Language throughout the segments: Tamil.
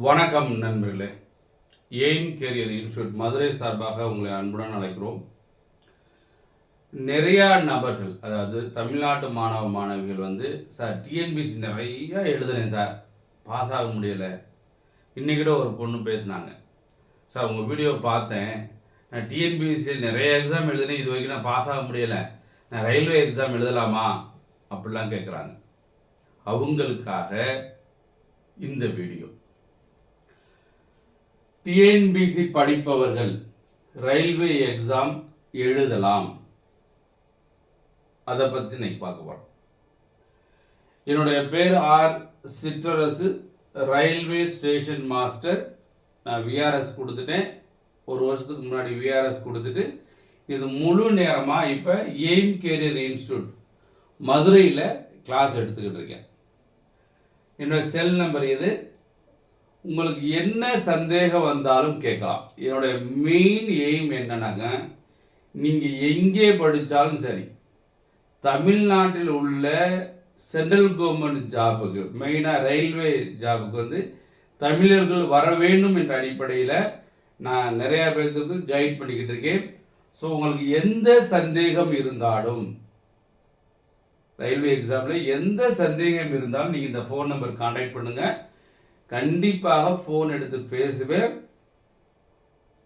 வணக்கம் நண்பர்களே. எய்ம் கேரியர் இன்ஸ்டியூட் மதுரை சார்பாக உங்களை அன்புடன் அழைக்கிறோம். நிறையா நபர்கள், அதாவது தமிழ்நாட்டு மாணவ மாணவிகள் சார் டிஎன்பிசி நிறையா எழுதுனேன் சார், பாஸ் ஆக முடியலை. இன்றைக்கிட்ட ஒரு பொண்ணு பேசினாங்க, சார் உங்கள் வீடியோ பார்த்தேன், நான் டிஎன்பிசியில் நிறைய எக்ஸாம் எழுதுனேன், இது வரைக்கும் நான் பாஸ் ஆக முடியலை, நான் ரயில்வே எக்ஸாம் எழுதலாமா அப்படிலாம் கேட்குறாங்க. அவங்களுக்காக இந்த வீடியோ. டிஎன்பிசி படிப்பவர்கள் ரயில்வே எக்ஸாம் எழுதலாம், அதை பற்றி இன்னைக்கு பார்க்க போகிறோம். என்னுடைய பேர் ஆர் சிற்றரசு, ரயில்வே ஸ்டேஷன் மாஸ்டர். நான் விஆர்எஸ் கொடுத்துட்டேன், ஒரு வருஷத்துக்கு முன்னாடி விஆர்எஸ் கொடுத்துட்டு இது முழு நேரமாக இப்போ எய்ம் கேரியர் இன்ஸ்டியூட் மதுரையில் கிளாஸ் எடுத்துக்கிட்டு இருக்கேன். என்னோட செல் நம்பர் இது. உங்களுக்கு என்ன சந்தேகம் வந்தாலும் கேட்கலாம். என்னுடைய மெயின் எய்ம் என்னன்னாங்க, நீங்கள் எங்கே படித்தாலும் சரி, தமிழ்நாட்டில் உள்ள சென்ட்ரல் கவர்மெண்ட் ஜாபுக்கு, மெயினாக ரயில்வே ஜாபுக்கு தமிழர்கள் வர வேண்டும் என்ற அடிப்படையில் நான் நிறையா பேருக்கு கைட் பண்ணிக்கிட்டு இருக்கேன். ஸோ உங்களுக்கு எந்த சந்தேகம் இருந்தாலும், ரயில்வே எக்ஸாமில் எந்த சந்தேகம் இருந்தாலும் நீங்கள் இந்த ஃபோன் நம்பர் கான்டாக்ட் பண்ணுங்கள். கண்டிப்பாக ஃபோன் எடுத்து பேசுவேன்.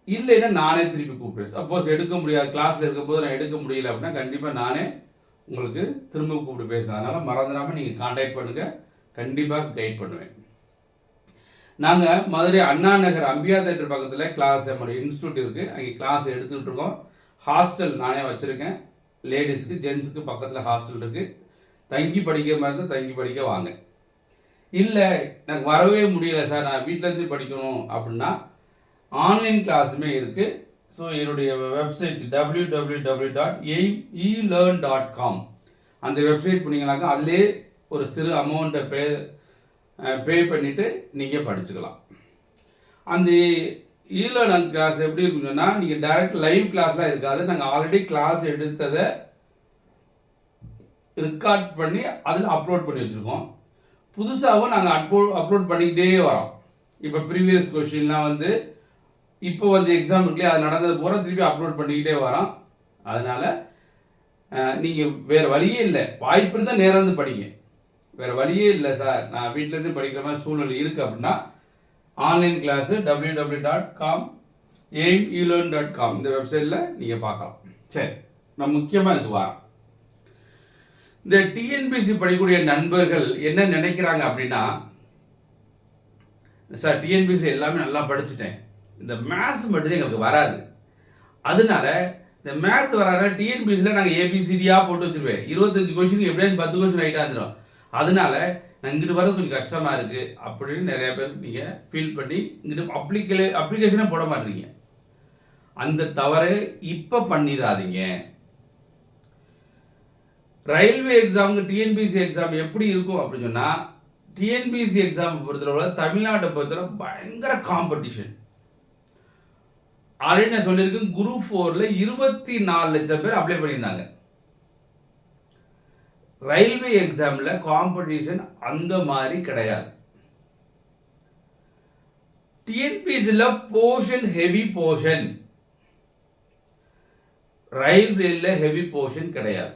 இல்லைன்னா நானே திருப்பி கூப்பிடுவேன். சப்போஸ் எடுக்க முடியாது, கிளாஸில் இருக்கும்போது நான் எடுக்க முடியல அப்படின்னா கண்டிப்பாக நானே உங்களுக்கு திரும்ப கூப்பிட்டு பேசுவேன். அதனால் மறந்துடாமல் நீங்கள் கான்டாக்ட் பண்ணுங்கள், கண்டிப்பாக கைட் பண்ணுவேன். நாங்கள் மதுரை அண்ணா நகர் அம்பியா தேட்டர் பக்கத்தில் கிளாஸ் நம்மளுடைய இன்ஸ்டியூட் இருக்குது, அங்கே கிளாஸ் எடுத்துக்கிட்டு இருக்கோம். ஹாஸ்டல் நானே வச்சுருக்கேன், லேடிஸுக்கு ஜென்ஸுக்கு பக்கத்தில் ஹாஸ்டல் இருக்குது. தங்கி படிக்கிற மாதிரி இருந்தால் தங்கி படிக்க வாங்க. இல்லை எனக்கு வரவே முடியல சார், நான் வீட்டிலேருந்து படிக்கணும் அப்படின்னா ஆன்லைன் கிளாஸுமே இருக்குது. ஸோ என்னுடைய வெப்சைட் www.elearn.com அந்த வெப்சைட் பண்ணிங்கனாக்கா அதிலே ஒரு சிறு அமௌண்ட்டை பே பண்ணிவிட்டு நீங்கள் படிச்சுக்கலாம். அந்த இலேர்ன் கிளாஸ் எப்படி இருக்குன்னா, நீங்கள் டைரக்ட் லைவ் கிளாஸ்லாம் இருக்காது. நாங்கள் ஆல்ரெடி கிளாஸ் எடுத்ததை ரெக்கார்ட் பண்ணி அதில் அப்லோட் பண்ணி வச்சுருக்கோம். புதுசாகவும் நாங்கள் அப்லோட் பண்ணிக்கிட்டே வரோம். இப்போ ப்ரீவியஸ் கொஷின்லாம் இப்போ எக்ஸாம் இருக்குல்லையே, அது நடந்தது பூரா திருப்பி அப்லோட் பண்ணிக்கிட்டே வரோம். அதனால் நீங்கள் வேறு வழியே இல்லை, வாய்ப்பு இருந்தால் நேரம் வந்து படிங்க. வேறு வழியே இல்லை சார், நான் வீட்டிலேருந்து படிக்கிற மாதிரி சூழ்நிலை இருக்குது அப்படின்னா ஆன்லைன் கிளாஸு www.aimelearn.com இந்த வெப்சைட்டில் நீங்கள் பார்க்கலாம். சரி, நான் முக்கியமாக இதுக்கு வரேன். இந்த டிஎன்பிசி படிக்கக்கூடிய நண்பர்கள் என்ன நினைக்கிறாங்க அப்படின்னா, சார் டிஎன்பிசி எல்லாமே நல்லா படிச்சுட்டேன், இந்த மேத்ஸ் மட்டும் எங்களுக்கு வராது, அதனால இந்த மேத்ஸ் வராத டிஎன்பிசியில் நாங்கள் ஏபிசிடியாக போட்டு வச்சுருவேன், 25 கொஸ்டின் எப்படியாவது 10 கொஸ்டின் ரைட்டாக இருந்துடும், அதனால நான் இங்கிட்டு வர கொஞ்சம் கஷ்டமாக இருக்குது அப்படின்னு நிறைய பேர் நீங்கள் ஃபீல் பண்ணி இங்கிட்டு அப்ளிகேஷனே போட மாட்டீங்க. அந்த தவறை இப்போ பண்ணிடாதீங்க. ரயில்வே எக்ஸாமுக்கு டிஎன்பிசி எக்ஸாம் எப்படி இருக்கும் அப்படின்னு சொன்னால், டிஎன்பிசி எக்ஸாம் பொறுத்தளவு தமிழ்நாட்டை பொறுத்தளவு பயங்கர காம்படிஷன். ஆல்ரெடி நான் சொல்லியிருக்கேன், குரூப் 4ல் 24 லட்சம் பேர் அப்ளை பண்ணியிருந்தாங்க. ரயில்வே எக்ஸாமில் காம்படிஷன் அந்த மாதிரி கிடையாது. டிஎன்பிசியில் போர்ஷன் ஹெவி போர்ஷன், ரயில்வேல ஹெவி போர்ஷன் கிடையாது.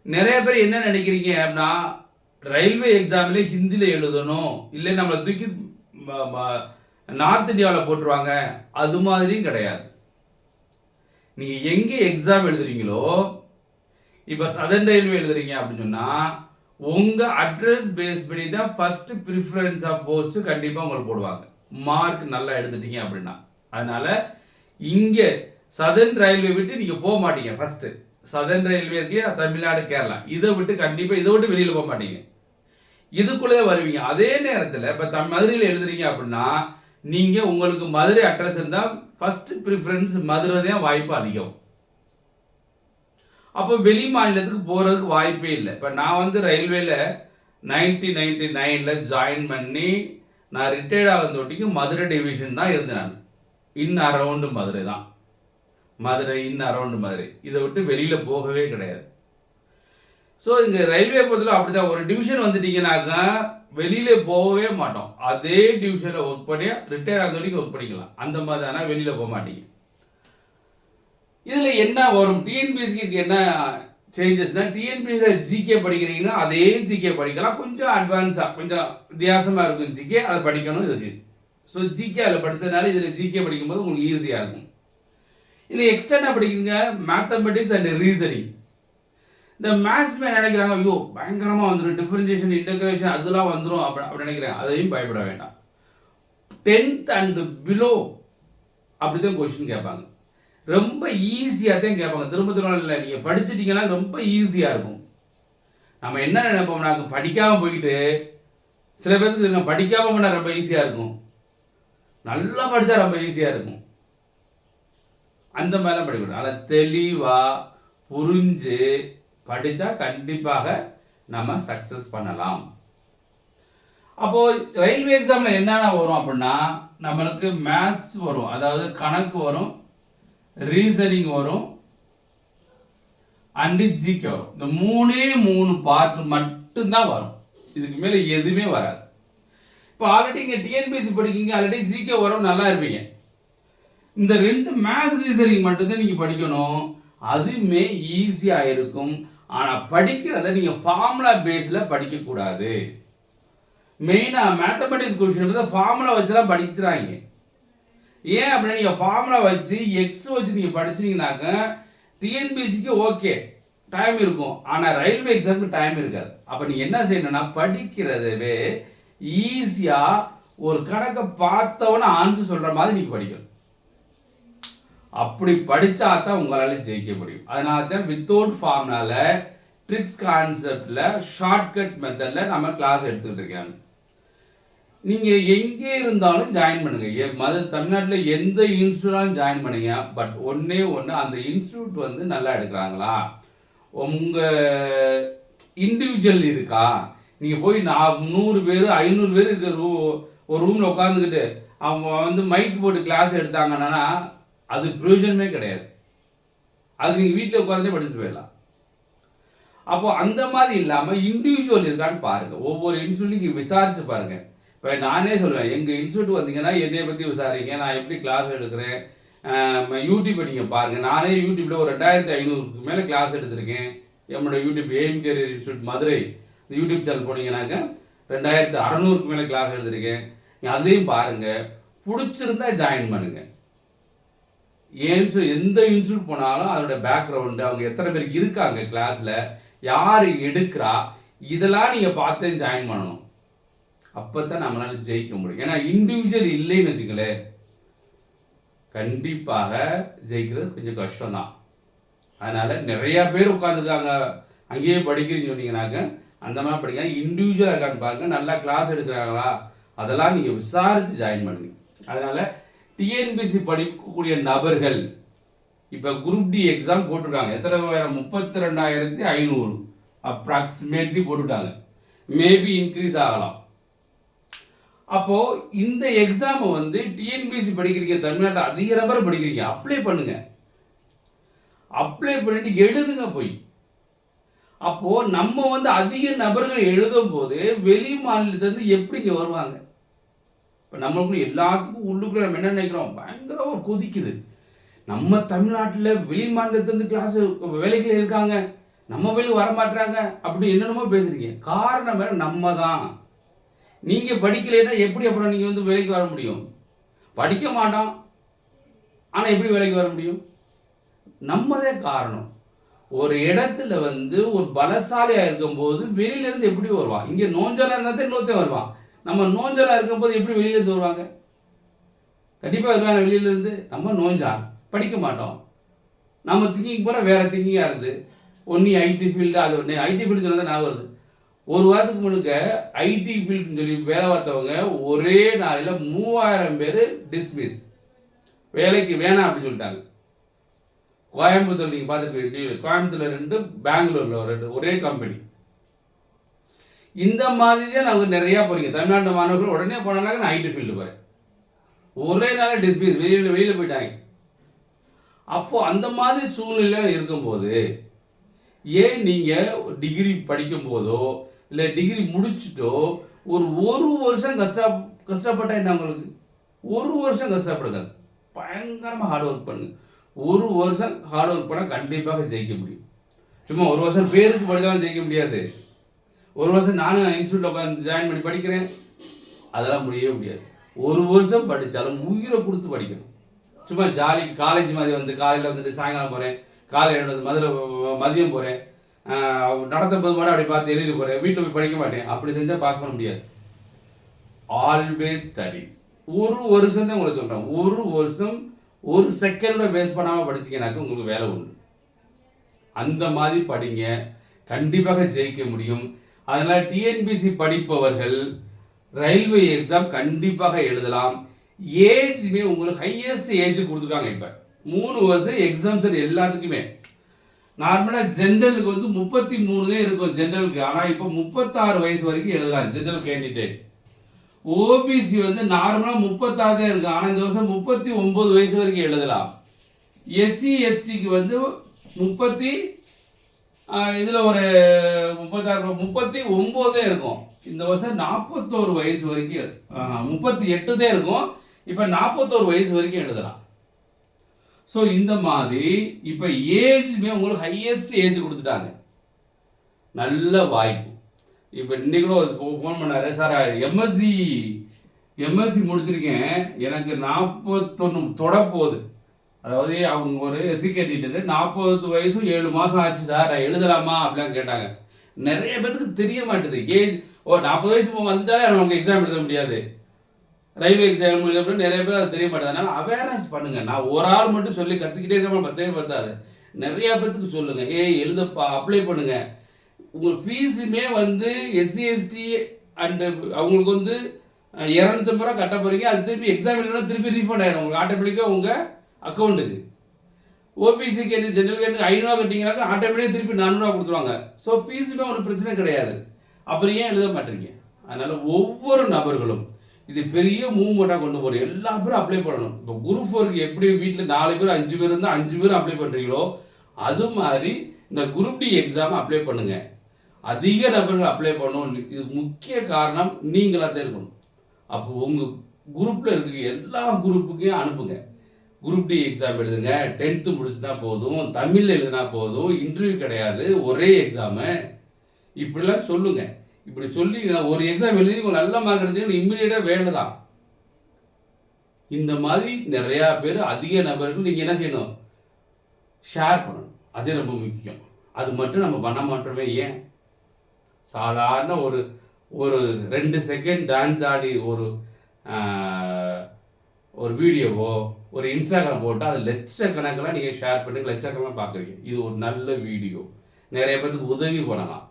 நிறைய பேர் என்ன நினைக்கிறீங்க அப்படின்னா, ரயில்வே எக்ஸாம்ல ஹிந்தியில் எழுதணும், இல்லை நம்மளை தூக்கி நார்த் இந்தியாவில் போட்டுருவாங்க, அது மாதிரியும் கிடையாது. நீங்கள் எங்கே எக்ஸாம் எழுதுறீங்களோ, இப்போ சதர்ன் ரயில்வே எழுதுறீங்க அப்படின்னு சொன்னால் உங்கள் அட்ரஸ் பேஸ் பண்ணி தான் ஃபர்ஸ்ட் ப்ரிஃபரன்ஸ் ஆஃப் போஸ்ட் கண்டிப்பாக உங்களுக்கு போடுவாங்க, மார்க் நல்லா எடுத்துட்டீங்க அப்படின்னா. அதனால இங்கே சதர்ன் ரயில்வே விட்டு நீங்கள் போக மாட்டீங்க. ஃபர்ஸ்ட்டு சதர்ன் ரயில்வே இருக்கு, தமிழ்நாடு கேரளா, இதை விட்டு கண்டிப்பாக இதை விட்டு வெளியில் போக மாட்டீங்க, இதுக்குள்ளே வருவீங்க. அதே நேரத்தில் இப்போ மதுரையில் எழுதுறீங்க அப்படின்னா நீங்கள் உங்களுக்கு மதுரை அட்ரஸ் இருந்தால் ஃபர்ஸ்ட் ப்ரிஃபரன்ஸ் மதுரை தான் வாய்ப்பு அதிகம். அப்போ வெளி மாநிலத்துக்கு போகிறதுக்கு வாய்ப்பே இல்லை. இப்போ நான் ரயில்வேல 1999 ஜாயின் பண்ணி நான் ரிட்டையர்ட் ஆகிறதோட்டிக்கு மதுரை டிவிஷன் தான் இருந்தேன். நான் இன் அரவுண்டு மதுரை தான், மதுரை இன் அரவுண்டு மதுரை, இதை விட்டு வெளியில் போகவே கிடையாது. ஸோ இங்கே ரயில்வே பொறுத்தவரை அப்படி தான். ஒரு டிவிஷன் வந்துட்டீங்கன்னாக்கா வெளியில போகவே மாட்டோம். அதே டிவிஷனில் ஒர்க் பண்ணி ரிட்டையர் ஆகுற வரைக்கும் ஒர்க் பண்ணிக்கலாம். அந்த மாதிரி தானே, வெளியில போக மாட்டீங்க. இதில் என்ன வரும், டிஎன்பிஎஸ்சிக்கு என்ன சேஞ்சஸ்னா, டிஎன்பிஎஸ்சியில் ஜிகே படிக்கிறீங்கன்னா அதே ஜிகே படிக்கலாம், கொஞ்சம் அட்வான்ஸாக கொஞ்சம் வித்தியாசமாக இருக்கும் ஜிகே, அதை படிக்கணும் இதுக்கு. ஸோ ஜிகே அதில் படித்ததுனால இதில் ஜிகே படிக்கும்போது உங்களுக்கு ஈஸியாக இருக்கும். இதில் எக்ஸ்டர்னாக படிக்கிறீங்க மேத்தமெட்டிக்ஸ் அண்ட் ரீசனிங். இந்த மேத்ஸ் நினைக்கிறாங்க, ஐயோ பயங்கரமாக வந்துடும், டிஃபரன்சியேஷன் இன்டகிரேஷன் அதெல்லாம் வந்துடும் அப்படி நினைக்கிறாங்க. அதையும் பயப்பட வேண்டாம். 10th அண்ட் பிலோ அப்படி தான் கொஸ்டின் கேட்பாங்க. ரொம்ப ஈஸியாக தான் கேட்பாங்க. திரும்ப திரும்ப இல்லை, நீங்கள் படிச்சுட்டீங்கன்னா ரொம்ப ஈஸியாக இருக்கும். நம்ம என்ன நினைப்போம், நாங்கள் படிக்காமல் போயிட்டு, சில பேருக்கு நான் படிக்காமல் போனால் ரொம்ப ஈஸியாக இருக்கும், நல்லா படித்தா ரொம்ப ஈஸியாக இருக்கும். அந்த மாதிரிலாம் படிக்கணும். அதில் தெளிவாக புரிஞ்சு படித்தா கண்டிப்பாக நம்ம சக்ஸஸ் பண்ணலாம். அப்போது ரயில்வே எக்ஸாமில் என்னென்ன வரும் அப்படின்னா, நம்மளுக்கு மேத்ஸ் வரும், அதாவது கணக்கு வரும், ரீசனிங் வரும், அண்டு ஜிகே வரும். இந்த 3 பார்ட் மட்டும்தான் வரும். இதுக்கு மேலே எதுவுமே வராது. இப்போ ஆல்ரெடி இங்கே டிஎன்பிஎஸ்சி படிக்கீங்க, ஆல்ரெடி ஜிகே வரும், நல்லா இருப்பீங்க. இந்த 2 மேத்ஸ் ரீசனிங் மட்டும்தான் நீங்கள் படிக்கணும். அதுவுமே ஈஸியாக இருக்கும். ஆனால் படிக்கிறத நீங்கள் ஃபார்முலா பேஸில் படிக்கக்கூடாது. மெயினாக மேத்தமெட்டிக்ஸ் கொஸ்டின் தான் ஃபார்முலா வச்சுலாம் படிக்கிறாங்க. ஏன் அப்படின்னா, நீங்கள் ஃபார்முலா வச்சு எக்ஸ் வச்சு நீங்கள் படிச்சிங்கனாக்க டிஎன்பிஎஸ்சிக்கு ஓகே டைம் இருக்கும், ஆனால் ரயில்வே எக்ஸாமுக்கு டைம் இருக்காது. அப்போ நீங்கள் என்ன செய்யணும்னா, படிக்கிறதவே ஈஸியாக ஒரு கணக்கை பார்த்தவொன்னே ஆன்சர் சொல்கிற மாதிரி நீங்கள் படிக்கணும். அப்படி படித்தா தான் உங்களால் ஜெயிக்க முடியும். அதனால தான் வித்தவுட் ஃபார்ம்னால ட்ரிக்ஸ் கான்செப்டில் ஷார்ட்கட் மெத்தடில் நம்ம கிளாஸ் எடுத்துக்கிட்டு இருக்காங்க. நீங்கள் எங்கே இருந்தாலும் ஜாயின் பண்ணுங்கள். தமிழ்நாட்டில் எந்த இன்ஸ்டியூட்டாலும் ஜாயின் பண்ணுங்க. பட் ஒன்று அந்த இன்ஸ்டியூட் வந்து நல்லா எடுக்கிறாங்களா, உங்கள் இண்டிவிஜுவல் இருக்கா. நீங்கள் போய் 100 பேர் 500 பேர் இருக்கிற ஒரு ரூமில் உட்காந்துக்கிட்டு அவங்க வந்து மைக் போட்டு கிளாஸ் எடுத்தாங்கன்னா அது பிரயோஜனமே கிடையாது. அது நீங்கள் வீட்டில் உட்காந்துட்டே படிச்சுட்டு போயிடலாம். அப்போ அந்த மாதிரி இல்லாமல் இண்டிவிஜுவல் இருக்கான்னு பாருங்கள். ஒவ்வொரு இன்ஸ்டியூட்லையும் விசாரிச்சு பாருங்கள். இப்போ நானே சொல்லுவேன், எங்கள் இன்ஸ்டியூட் வந்தீங்கன்னா என்னையை பற்றி விசாரிங்க, நான் எப்படி கிளாஸ் எடுக்கிறேன், யூடியூப் நீங்கள் பாருங்கள். நானே யூடியூப்பில் ஒரு 2500க்கு மேலே கிளாஸ் எடுத்திருக்கேன். என்னோடய YouTube Aim career institute Madurai YouTube channel போனீங்கன்னாக்க 2600க்கு மேலே கிளாஸ் எடுத்திருக்கேன். அதையும் பாருங்கள், பிடிச்சிருந்தா ஜாயின் பண்ணுங்கள். எந்த இன்ஸ்டியூட் போனாலும் அதோட பேக்ரவுண்டு, அவங்க எத்தனை பேர் இருக்காங்க கிளாஸில், யார் எடுக்கிறா, இதெல்லாம் நீங்கள் பார்த்தே ஜாயின் பண்ணணும். அப்போ தான் நம்மளால ஜெயிக்க முடியும். ஏன்னா இண்டிவிஜுவல் இல்லைன்னு வச்சுங்களேன், கண்டிப்பாக ஜெயிக்கிறது கொஞ்சம் கஷ்டம்தான். அதனால் நிறையா பேர் உட்காந்துருக்காங்க, அங்கேயே படிக்கிறீங்கன்னு சொன்னீங்கன்னாக்க அந்த மாதிரி படிக்க. இண்டிவிஜுவலாக இருக்கான்னு பாருங்கள், நல்லா கிளாஸ் எடுக்கிறாங்களா, அதெல்லாம் நீங்கள் விசாரித்து ஜாயின் பண்ணுங்க. அதனால் டிஎன்பிஎஸ்சி படிக்கக்கூடிய நபர்கள் இப்போ குரூப் டி எக்ஸாம் போட்டிருக்காங்க. எத்தனை 32,500 அப்ராக்சிமேட்லி போட்டுட்டாங்க. மேபி இன்க்ரீஸ் ஆகலாம். அப்போது இந்த எக்ஸாமை வந்து டிஎன்பிஎஸ்சி படிக்கிறீங்க, தமிழ்நாட்டில் அதிக நபர் படிக்கிறீங்க, அப்ளை பண்ணுங்க. அப்ளை பண்ணிட்டு எழுதுங்க போய். அப்போது நம்ம வந்து அதிக நபர்கள் எழுதும் போது வெளி மாநிலத்திலேருந்து எப்படிங்க வருவாங்க? இப்போ நம்மளுக்குள்ள எல்லாத்துக்கும் உள்ளுக்குள்ள நம்ம என்ன நினைக்கிறோம், பயங்கர ஒரு கொதிக்குது. நம்ம தமிழ்நாட்டில் வெளி மாநிலத்திலேருந்து கிளாஸ் வேலைகள் இருக்காங்க, நம்ம வேலை வரமாட்டாங்க, அப்படி என்னென்னமோ பேசுறீங்க. காரணம் வேறு நம்ம தான். நீங்கள் படிக்கலைன்னா எப்படி அப்புறம் நீங்கள் வந்து வேலைக்கு வர முடியும்? படிக்க மாட்டோம், ஆனால் எப்படி வேலைக்கு வர முடியும்? நம்மதே காரணம். ஒரு இடத்துல வந்து ஒரு பலசாலியாக இருக்கும்போது வெளியிலேருந்து எப்படி வருவான்? இங்கே நோஞ்சலாக இருந்தால் தான் இன்னொருத்தன் வருவான். நம்ம நோஞ்சலாக இருக்கும்போது எப்படி வெளியிலேருந்து வருவாங்க? கண்டிப்பாக வருவாங்க வெளியிலேருந்து. நம்ம நோஞ்சான், படிக்க மாட்டோம். நம்ம திங்கிங் போல வேறு திங்கிங்காக இருந்து ஒன்றி ஐடி ஃபீல்டு, அது ஒன்று ஐடி ஃபீல்டு சொன்னால் தான் நான் வருது. ஒரு வாரத்துக்கு முன்னுக்க ஐடி ஃபீல்டுன்னு சொல்லி வேலை பார்த்தவங்க ஒரே நாளில் 3000 பேர் டிஸ்மிஸ், வேலைக்கு வேணாம் அப்படின்னு சொல்லிட்டாங்க. கோயம்புத்தூர் நீங்கள் பார்த்துருக்கீங்க, கோயம்புத்தூரில் 2, பெங்களூரில் 2, ஒரே கம்பெனி. இந்த மாதிரி தான் நாங்கள் நிறையா போகிறீங்க. தமிழ்நாட்டு மாணவர்கள் உடனே போனாங்க, நான் ஐடி ஃபீல்டு போகிறேன், ஒரே நாள் டிஸ்மிஸ், வெளியில் போயிட்டாங்க. அப்போது அந்த மாதிரி சூழ்நிலை இருக்கும்போது ஏன் நீங்கள் டிகிரி படிக்கும் போதோ இல்லை டிகிரி முடிச்சுட்டோ ஒரு வருஷம் கஷ்டப்பட்டா என்ன உங்களுக்கு? ஒரு வருஷம் கஷ்டப்படுங்க, பயங்கரமாக ஹார்ட் ஒர்க் பண்ணுங்க. ஒரு வருஷம் ஹார்ட் ஒர்க் பண்ணால் கண்டிப்பாக ஜெயிக்க முடியும். சும்மா ஒரு வருஷம் பேருக்கு படித்தாலும் ஜெயிக்க முடியாது. ஒரு வருஷம் நானும் இன்ஸ்டியூட்டில் உட்காந்து ஜாயின் பண்ணி படிக்கிறேன், அதெல்லாம் முடியவே முடியாது. ஒரு வருஷம் படித்தாலும் உயிரை கொடுத்து படிக்கணும். சும்மா ஜாலிக்கு காலேஜ் மாதிரி வந்து காலையில் வந்துட்டு சாயங்காலம் போகிறேன், காலையில் மதியம் போகிறேன், நடத்தும் போது மட்டும் அப்படி பார்த்து எழுதி போகிறேன், வீட்டில் போய் படிக்க மாட்டேன், அப்படி செஞ்சால் பாஸ் பண்ண முடியாது. Always studies. ஒரு வருஷம் தான் உங்களுக்கு சொல்கிறேன், ஒரு வருஷம் ஒரு செகண்டோட வேஸ்ட் பண்ணாமல் படிச்சிங்கனாக்க உங்களுக்கு வேலை உண்டு. அந்த மாதிரி படிங்க, கண்டிப்பாக ஜெயிக்க முடியும். அதனால் டிஎன்பிசி படிப்பவர்கள் ரயில்வே எக்ஸாம் கண்டிப்பாக எழுதலாம். ஏஜ்மே உங்களுக்கு ஹையஸ்ட் ஏஜ் கொடுத்துருக்காங்க. இப்போ 3 வருஷம் எக்ஸாம்ஷன் எல்லாத்துக்குமே. நார்மலாக ஜென்ரலுக்கு வந்து 33 தான் இருக்கும் ஜென்ரலுக்கு, ஆனால் இப்போ 36 வயசு வரைக்கும் எழுதலாம் ஜென்ரல் கேண்டிடேட். ஓபிசி வந்து நார்மலாக 36 தான் இருக்கு, ஆனால் இந்த வருஷம் 39 வயசு வரைக்கும் எழுதலாம். எஸ்சி எஸ்டிக்கு வந்து 30 இதில் ஒரு 39 தான் இருக்கும். இந்த வருஷம் 41 வயசு வரைக்கும் 38 தான் இருக்கும், இப்போ 41 வயசு வரைக்கும் எழுதலாம். ஸோ இந்த மாதிரி இப்போ ஏஜ்மே உங்களுக்கு ஹையஸ்ட் ஏஜ் கொடுத்துட்டாங்க. நல்ல வாய்ப்பு. இப்போ இன்னைக்கு கூட ஃபோன் பண்ணாரு, சார் எம்எஸ்சி முடிச்சிருக்கேன், எனக்கு 41 தொட போகுது. அதாவது அவங்க ஒரு எஸ்சி கேண்டிடேட் 40 வயசும் 7 மாதம் ஆச்சு சார், நான் எழுதலாமா அப்படிலாம் கேட்டாங்க. நிறைய பேருக்கு தெரிய மாட்டேது ஏஜ். 40 வயசு வந்துட்டாலே நமக்கு எக்ஸாம் எழுத முடியாது, ரயில்வே எக்ஸாம் எழுத நிறைய பேர் அது தெரிய மாட்டேது. அதனால அவேர்னஸ் பண்ணுங்க. நான் ஒரு ஆள் மட்டும் சொல்லி கற்றுக்கிட்டே இருக்க பத்தவே பத்தாது, நிறைய பேத்துக்கு சொல்லுங்க, எழுதப்பா அப்ளை பண்ணுங்க. உங்கள் ஃபீஸுமே வந்து எஸ்சி எஸ்டி அண்டு அவங்களுக்கு வந்து 250 ரூபா கட்ட போகிறீங்க, அது திருப்பி எக்ஸாம் எழுதணும், திருப்பி ரீஃபண்ட் ஆகிடும் உங்களுக்கு ஆட்டோமேட்டிக்காக உங்கள் அக்கௌண்ட்டுக்கு. ஓபிசி கேட்டு ஜென்ரல் கேட்டு 500 கட்டிங்கனாக்கா ஆட்டோமேட்டிக்காக திருப்பி 400 கொடுத்துருவாங்க. ஸோ ஃபீஸுமே ஒன்றும் பிரச்சனை கிடையாது. அப்புறம் ஏன் எழுத மாட்டேறீங்க? அதனால் ஒவ்வொரு நபர்களும் இது பெரிய மூவ்மெண்ட்டாக கொண்டு போகிறோம். எல்லா பேரும் அப்ளை பண்ணணும். இப்போ குரூப் 4க்கு எப்படி வீட்டில் 4 பேர் 5 பேர் இருந்தால் 5 பேரும் அப்ளை பண்ணுறீங்களோ, அது மாதிரி இந்த குரூப் டி எக்ஸாமை அப்ளை பண்ணுங்கள். அதிக நபர்கள் அப்ளை பண்ணணும். இது முக்கிய காரணம் நீங்களாக தான் இருக்கணும். அப்போ உங்கள் குரூப்பில் இருக்க எல்லா குரூப்புக்கையும் அனுப்புங்க. குரூப் டி எக்ஸாம் எழுதுங்க, 10th முடிச்சுனா போதும், தமிழில் எழுதினா போதும், இன்டர்வியூ கிடையாது, ஒரே எக்ஸாமு, இப்படிலாம் சொல்லுங்கள். இப்படி சொல்லி ஒரு எக்ஸாம் எழுதி ஒரு நல்ல மார்க் எடுத்தீங்கன்னா இம்மிடியேட்டாக வேலை தான். இந்த மாதிரி நிறையா பேர் அதிக நபர்கள் நீங்கள் என்ன செய்யணும்? ஷேர் பண்ணணும். அது ரொம்ப முக்கியம். அது மட்டும் நம்ம பண்ண மாட்டோமே. ஏன்? சாதாரண ஒரு 2 செகண்ட் டான்ஸ் ஆடி ஒரு வீடியோவோ ஒரு இன்ஸ்டாகிராம் போட்டால் அது லட்சக்கணக்கில் நீங்கள் ஷேர் பண்ணி லட்சக்கணக்கில் பார்க்குறீங்க. இது ஒரு நல்ல வீடியோ, நிறைய பேருக்கு உதவி பண்ணலாம்.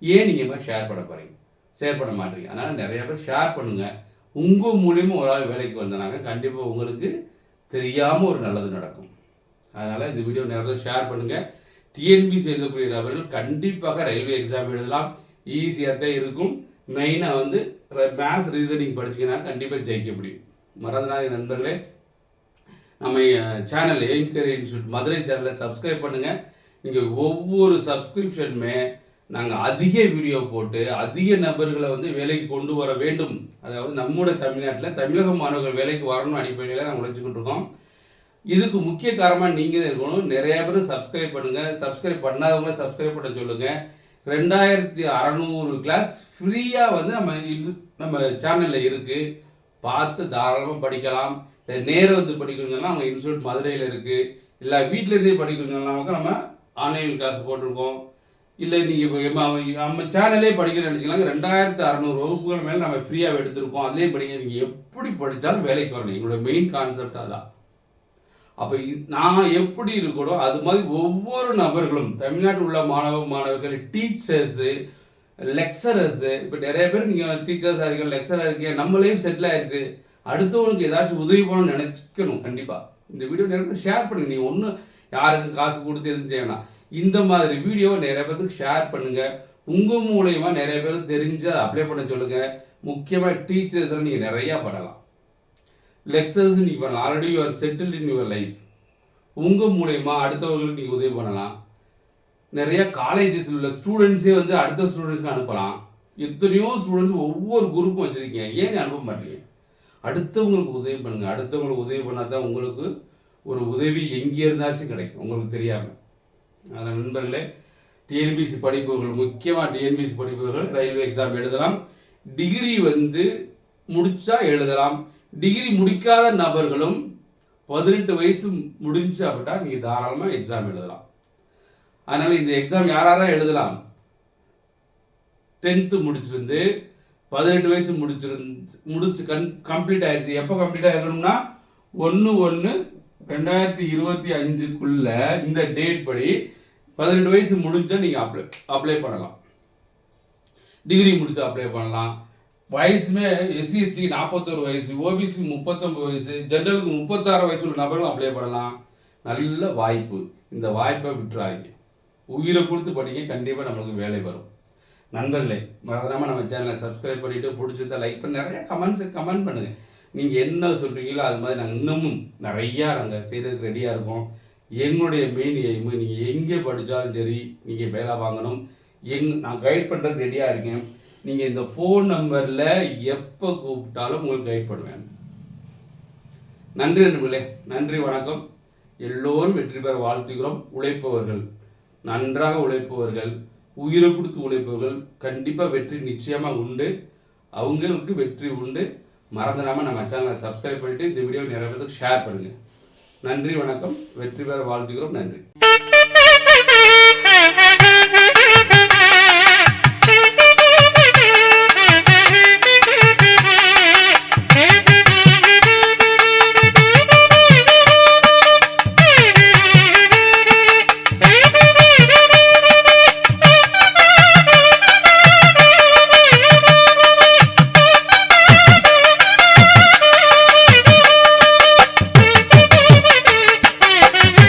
ஏன் நீங்கள் இப்போ ஷேர் பண்ண மாட்டீங்க? அதனால் நிறைய பேர் ஷேர் பண்ணுங்கள். உங்கள் மூலியமாக ஒரு ஆள் வேலைக்கு வந்தனாங்க கண்டிப்பாக உங்களுக்கு தெரியாமல் ஒரு நல்லது நடக்கும். அதனால் இந்த வீடியோ நிறைய பேர் ஷேர் பண்ணுங்கள். டிஎன்பிசி எழுதக்கூடிய நபர்கள் கண்டிப்பாக ரயில்வே எக்ஸாம் எழுதலாம், ஈஸியாக தான் இருக்கும். மெயினாக வந்து மேத்ஸ் ரீசனிங் படிச்சிங்கன்னா கண்டிப்பாக ஜெயிக்க முடியும். மறந்துடாத நண்பர்களே, நம்ம channel aim career institute Madurai சேனலை சப்ஸ்கிரைப் பண்ணுங்கள். நீங்கள் ஒவ்வொரு சப்ஸ்கிரிப்ஷனுமே நாங்கள் அதிக வீடியோ போட்டு அதிக நபர்களை வந்து வேலைக்கு கொண்டு வர வேண்டும். அதாவது நம்முடைய தமிழ்நாட்டில் தமிழக மாணவர்கள் வேலைக்கு வரணும் அடிப்படையில் நாங்கள் உழைச்சிக்கிட்டு இருக்கோம். இதுக்கு முக்கிய காரணமாக நீங்கள் இருக்கணும். நிறைய பேர் சப்ஸ்கிரைப் பண்ணுங்கள். சப்ஸ்கிரைப் பண்ணாதவங்கள சப்ஸ்கிரைப் பண்ண சொல்லுங்கள். 2600 கிளாஸ் ஃப்ரீயாக வந்து நம்ம சேனலில் இருக்குது. பார்த்து தாராளமாக படிக்கலாம். நேரம் வந்து படிக்கணும்னா அவங்க இன்ஸ்டியூட் மதுரையில் இருக்குது. இல்லை வீட்டிலேருந்தே படிக்கணும்னாக்க நம்ம ஆன்லைன் கிளாஸ் போட்டிருக்கோம். இல்லை நீங்கள் இப்போ நம்ம சேனலே படிக்கணும்னு நினச்சிக்கலாங்க. 2600 வகுப்புகள் மேலே நம்ம ஃப்ரீயாக எடுத்திருக்கோம். அதிலே படிக்க நீங்கள் எப்படி படித்தாலும் வேலைக்கு வரணும். எங்களோட மெயின் கான்செப்ட் அதுதான். அப்போ நான் எப்படி இருக்கணும் அது மாதிரி ஒவ்வொரு நபர்களும் தமிழ்நாட்டில் உள்ள மாணவர்கள், டீச்சர்ஸு, லெக்சரர்ஸு, இப்போ நிறைய பேர் நீங்கள் டீச்சர்ஸாக இருக்கீங்க, லெக்சராக இருக்கீங்க, நம்ம லைஃப் செட்டில் ஆயிடுச்சு, அடுத்தவனுக்கு ஏதாச்சும் உதவி பண்ணணும்னு நினைக்கணும். கண்டிப்பாக இந்த வீடியோ நிறைய ஷேர் பண்ணுங்கள். நீங்கள் ஒன்றும் யாருக்கும் காசு கொடுத்து எதுவும் செய்யணும். இந்த மாதிரி வீடியோவை நிறைய பேருக்கு ஷேர் பண்ணுங்கள். உங்கள் மூலயமா நிறைய பேருக்கு தெரிஞ்சு அதை அப்ளை பண்ண சொல்லுங்கள். முக்கியமாக டீச்சர்ஸில் நீங்கள் நிறையா பண்ணலாம், லெக்சர்ஸ் நீங்கள் பண்ணலாம். Already you are settled in your life. உங்கள் மூலயமா அடுத்தவர்களுக்கு நீங்கள் உதவி பண்ணலாம். நிறைய காலேஜஸில் உள்ள ஸ்டூடெண்ட்ஸே வந்து அடுத்த ஸ்டூடெண்ட்ஸ்க்கு அனுப்பலாம். எத்தனையோ ஸ்டூடெண்ட்ஸ் ஒவ்வொரு குரூப்பும் வச்சுருக்கீங்க, ஏன் அனுப்ப மாட்டீங்க? அடுத்தவங்களுக்கு உதவி பண்ணுங்கள். அடுத்தவங்களுக்கு உதவி பண்ணால் தான் உங்களுக்கு ஒரு உதவி எங்கே இருந்தாச்சும் கிடைக்கும், உங்களுக்கு தெரியாமல். அதனால் நண்பர்களே, டிஎன்பிசி படிப்பவர்கள், முக்கியமாக டிஎன்பிசி படிப்பவர்கள் ரயில்வே எக்ஸாம் எழுதலாம். டிகிரி முடித்தா எழுதலாம். டிகிரி முடிக்காத நபர்களும் 18 வயசு முடிஞ்சு அப்படின்னா நீங்கள் தாராளமாக எக்ஸாம் எழுதலாம். அதனால் இந்த எக்ஸாம் யாராரா எழுதலாம்? 10th முடிச்சிருந்து 18 வயசு முடிச்சு கம்ப்ளீட் ஆயிடுச்சு. எப்போ கம்ப்ளீட் ஆகிருக்கணும்னா 1/1/2025 இந்த டேட் படி 18 வயசு முடிஞ்சா நீங்கள் அப்ளை பண்ணலாம். டிகிரி முடிச்சு அப்ளை பண்ணலாம். வயசுமே எஸ்சிஎஸ்டி 41 வயசு, ஓபிசி 39 வயசு, ஜென்ரலுக்கு 36 வயசு உள்ள நபர்களும் அப்ளை பண்ணலாம். நல்ல வாய்ப்பு. இந்த வாய்ப்பை விட்டுறாங்க. உயிரை கொடுத்து படிங்க, கண்டிப்பாக நம்மளுக்கு வேலை வரும். நண்பர்களே, மறந்துடாமல் நம்ம சேனலை சப்ஸ்கிரைப் பண்ணிவிட்டு பிடிச்சதை லைக் பண்ணி நிறைய கமெண்ட் பண்ணுங்கள். நீங்கள் என்ன சொல்கிறீங்களோ அது மாதிரி நாங்கள் இன்னமும் நிறையா நாங்கள் செய்கிறதுக்கு ரெடியாக இருக்கோம். எங்களுடைய மெயின் எய்மு, நீங்கள் எங்கே படித்தாலும் சரி நீங்கள் வேலை வாங்கணும். நான் கைட் பண்ணுறதுக்கு ரெடியாக இருக்கேன். நீங்கள் இந்த ஃபோன் நம்பரில் எப்போ கூப்பிட்டாலும் உங்களுக்கு கைட் பண்ணுவேன். நன்றி நண்பர்களே, நன்றி, வணக்கம். எல்லோரும் வெற்றி பெற வாழ்த்துக்கிறோம். உழைப்பவர்கள், நன்றாக உழைப்பவர்கள், உயிரை கொடுத்து உழைப்பவர்கள் கண்டிப்பாக வெற்றி நிச்சயமாக உண்டு. அவங்களுக்கு வெற்றி உண்டு. மறந்துடாமல் நம்ம சேனலை சப்ஸ்கிரைப் பண்ணிவிட்டு இந்த வீடியோ நிறைய பேருக்கு ஷேர் பண்ணுங்கள். நன்றி, வணக்கம். வெற்றி பெற வாழ்த்துக்கிறோம். நன்றி.